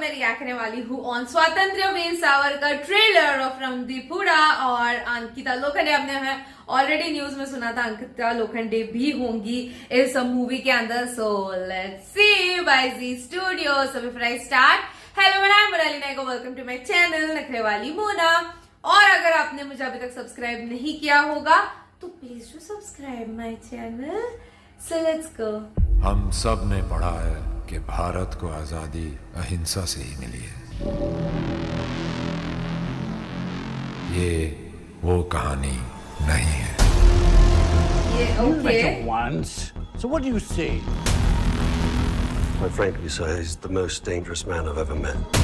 मैं रिएक्ट करने वाली हूँ ऑन स्वतंत्र वीर सावरकर ट्रेलर ऑफ रणदीप हुडा और अंकिता लोखंडे। आपने ऑलरेडी न्यूज में सुना था अंकिता लोखंडे भी होंगी इस मूवी के अंदर। So let's see by Zee studio. So before I start, hello मैं Murali Nayak, welcome to my channel Nakhre Wali Mona. और अगर आपने मुझे अभी तक सब्सक्राइब नहीं किया होगा तो please do subscribe my channel. So let's go. हम सब ने पढ़ा है कि भारत को आजादी अहिंसा से ही मिली है। ये वो कहानी नहीं है। ये Better once. So what do you say? Quite frankly, sir, he's the most dangerous man I've ever met.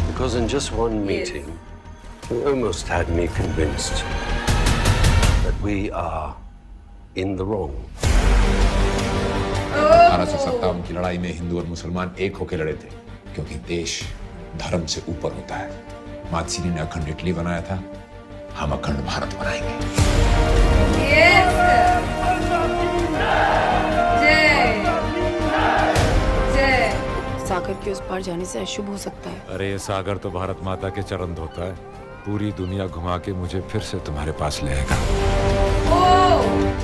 Because in just one meeting, he almost had me convinced that we are in the wrong. 1857 की लड़ाई में हिंदू और मुसलमान एक होकर लड़े थे, क्योंकि देश धर्म से ऊपर होता है। मातश्री ने अखंड इटली बनाया था, हम अखंड भारत बनाएंगे। सागर के उस पार जाने से अशुभ हो सकता है। अरे ये सागर तो भारत माता के चरण धोता है। पूरी दुनिया घुमा के मुझे फिर से तुम्हारे पास ले आएगा।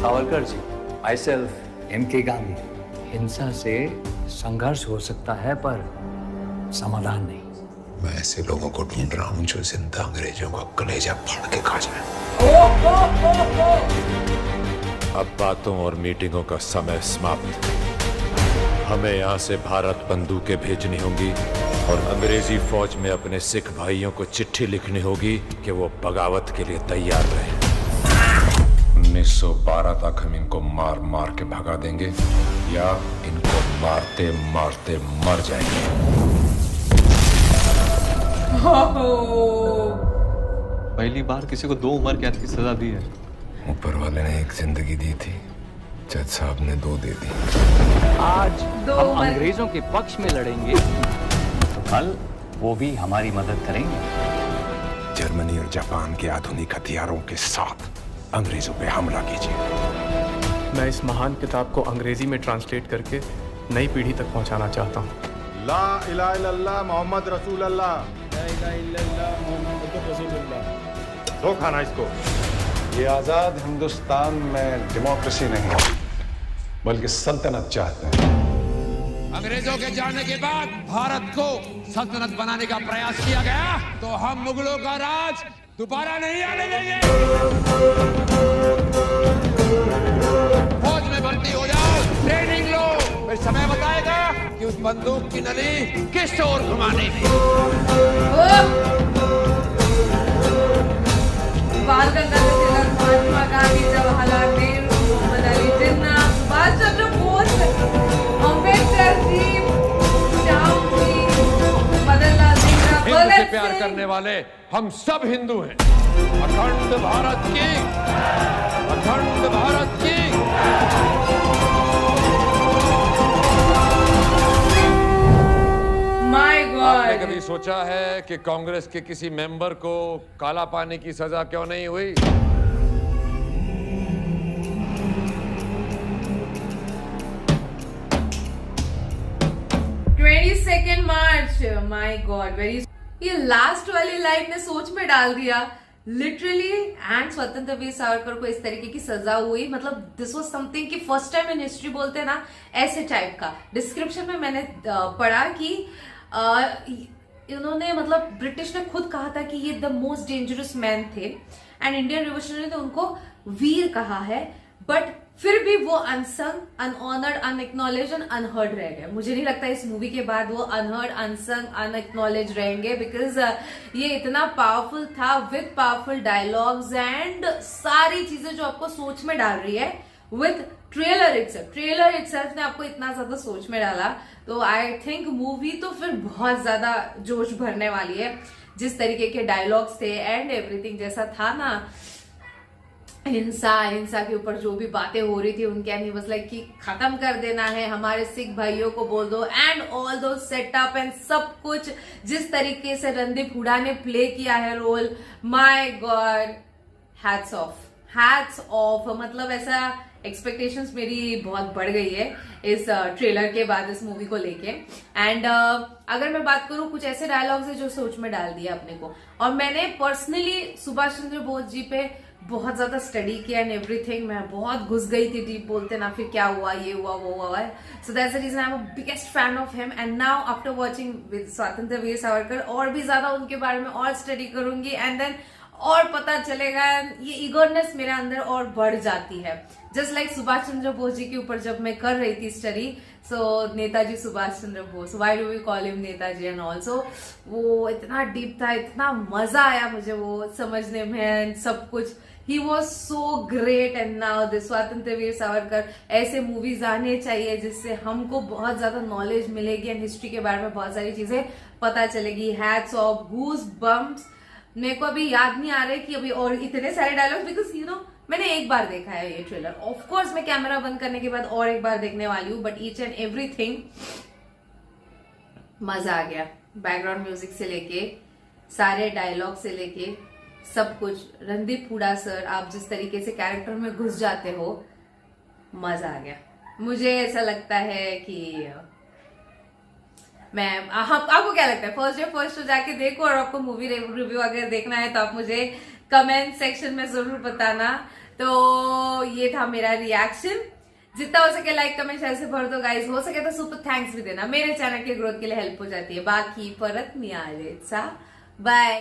Savarkar ji, myself M.K. गांधी। हिंसा से संघर्ष हो सकता है पर समाधान नहीं। मैं ऐसे लोगों को ढूंढ रहा हूं जो जिंदा अंग्रेजों का कलेजा फाड़ के खा जाए। अब बातों और मीटिंगों का समय समाप्त। हमें यहाँ से भारत बंदूकें भेजनी होंगी और अंग्रेजी फौज में अपने सिख भाइयों को चिट्ठी लिखनी होगी कि वो बगावत के लिए तैयार रहे। 1912 तक हम इनको मार मार के भगा देंगे या इनको मारते मारते मर जाएंगे। पहली बार किसी को 2 उम्र कैद की सजा दी है। ऊपर वाले ने एक जिंदगी दी थी, जज साहब ने 2 दे दी। आज हम अंग्रेजों के पक्ष में लड़ेंगे तो कल वो भी हमारी मदद करेंगे। जर्मनी और जापान के आधुनिक हथियारों के साथ अंग्रेजों पे हमला कीजिए। मैं इस महान किताब को अंग्रेजी में ट्रांसलेट करके नई पीढ़ी तक पहुंचाना चाहता हूं। ला इलाहा इल्लल्लाह मोहम्मद रसूल अल्लाह। ला इलाहा इल्लल्लाह मोहम्मद रसूल अल्लाह। दो खाना इसको। ये आजाद हिंदुस्तान में डेमोक्रेसी नहीं बल्कि सल्तनत चाहते हैं। अंग्रेजों के जाने के बाद भारत को सल्तनत बनाने का प्रयास किया गया तो हम मुगलों का राज दोबारा नहीं आने देंगे। फौज में भर्ती हो जाओ, ट्रेनिंग लो, फिर समय बताएगा कि उस बंदूक की नली किस ओर घुमाने की। बाल गंगाधर तिलक, महात्मा गांधी, जवाहरलाल नेहरू, मोहम्मद अली जिन्ना, सुभाष चंद्र बोस, अम्बेडकर जी, शाहजी, मदनलाल नेहरू, हिंदू से प्यार करने वाले हम सब हिंदू हैं। अखंड भारत की, अखंड भारत की। My God. आपने कभी सोचा है कि कांग्रेस के किसी मेंबर को काला पानी की सजा क्यों नहीं हुई? मार्च। My god, very. ये लास्ट वाली लाइन ने सोच में डाल दिया लिटरली। एंड स्वतंत्र वीर सावरकर को इस तरीके की सजा हुई, मतलब दिस वाज समथिंग कि फर्स्ट टाइम इन हिस्ट्री बोलते हैं ना, ऐसे टाइप का। डिस्क्रिप्शन में मैंने पढ़ा कि इन्होंने, मतलब ब्रिटिश ने खुद कहा था कि ये द मोस्ट डेंजरस मैन थे एंड इंडियन रिवोल्यूशनरी ने उनको वीर कहा है, बट फिर भी वो अनसंग, अनऑनर्ड, अनएक्नॉलेज एंड अनहर्ड रह गए। मुझे नहीं लगता इस मूवी के बाद वो अनहर्ड, अनसंग, अनएक्नॉलेज रहेंगे, बिकॉज ये इतना पावरफुल था विद पावरफुल डायलॉग्स एंड सारी चीजें जो आपको सोच में डाल रही है विद ट्रेलर इटसेल्फ ने आपको इतना ज्यादा सोच में डाला। तो आई थिंक मूवी तो फिर बहुत ज्यादा जोश भरने वाली है। जिस तरीके के डायलॉग्स थे एंड एवरीथिंग जैसा था ना, हिंसा के ऊपर जो भी बातें हो रही थी उनके, एंड ही वाज लाइक कि खत्म कर देना है, हमारे सिख भाइयों को बोल दो, एंड ऑल दो सेटअप एंड सब कुछ जिस तरीके से रणदीप हुडा ने प्ले किया है role, my god, hats off. मतलब ऐसा एक्सपेक्टेशंस मेरी बहुत बढ़ गई है इस ट्रेलर के बाद इस मूवी को लेके। एंड अगर मैं बात करूं, कुछ ऐसे डायलॉग्स है जो सोच में डाल दिया अपने को, और मैंने पर्सनली सुभाष चंद्र बोस जी पे बहुत ज्यादा स्टडी किया एंड एवरीथिंग। मैं बहुत घुस गई थी डीप, बोलते ना फिर क्या हुआ, ये हुआ, वो हुआ है। So that's the reason I am biggest fan of him. And now after watching with Swatantrya Veer Savarkar और भी ज्यादा उनके बारे में और स्टडी करूंगी एंड देन और पता चलेगा। ये ईगरनेस मेरे अंदर और बढ़ जाती है, जस्ट लाइक सुभाष चंद्र बोस जी के ऊपर जब मैं कर रही थी study. So Netaji Subhash Chandra Bose, why do we call him Netaji and also, वो इतना डीप था, इतना मजा आया मुझे वो समझने में एंड सब कुछ। He was so great. And now this स्वतंत्र वीर सावरकर, ऐसे मूवीज आने चाहिए जिससे हमको बहुत ज्यादा नॉलेज मिलेगी एंड हिस्ट्री के बारे में बहुत सारी चीजें पता चलेगी। हैट्स ऑफ, गूज बम्प्स। मेरे को अभी याद नहीं आ रहा है कि अभी और इतने सारे डायलॉग, बिकॉज यू नो मैंने एक बार देखा है ये ट्रेलर। ऑफ कोर्स मैं कैमरा बंद करने के बाद और एक बार देखने वाली हूँ, बट ईच एंड एवरीथिंग मजा आ गया। बैकग्राउंड म्यूजिक से लेके सारे डायलॉग से लेके सब कुछ। रणदीप हुडा सर, आप जिस तरीके से कैरेक्टर में घुस जाते हो, मजा आ गया। मुझे ऐसा लगता है कि मैं आपको क्या लगता है, फर्स्ट डे फर्स्ट शो जाके देखो, और आपको मूवी रिव्यू अगर देखना है तो आप मुझे कमेंट सेक्शन में जरूर बताना। तो ये था मेरा रिएक्शन। जितना हो सके लाइक कमेंट शेयर से भर दो गाइस, हो सके तो सुपर थैंक्स भी देना, मेरे चैनल के ग्रोथ के लिए हेल्प हो जाती है। बाकी परत मिळालेचा, बाय।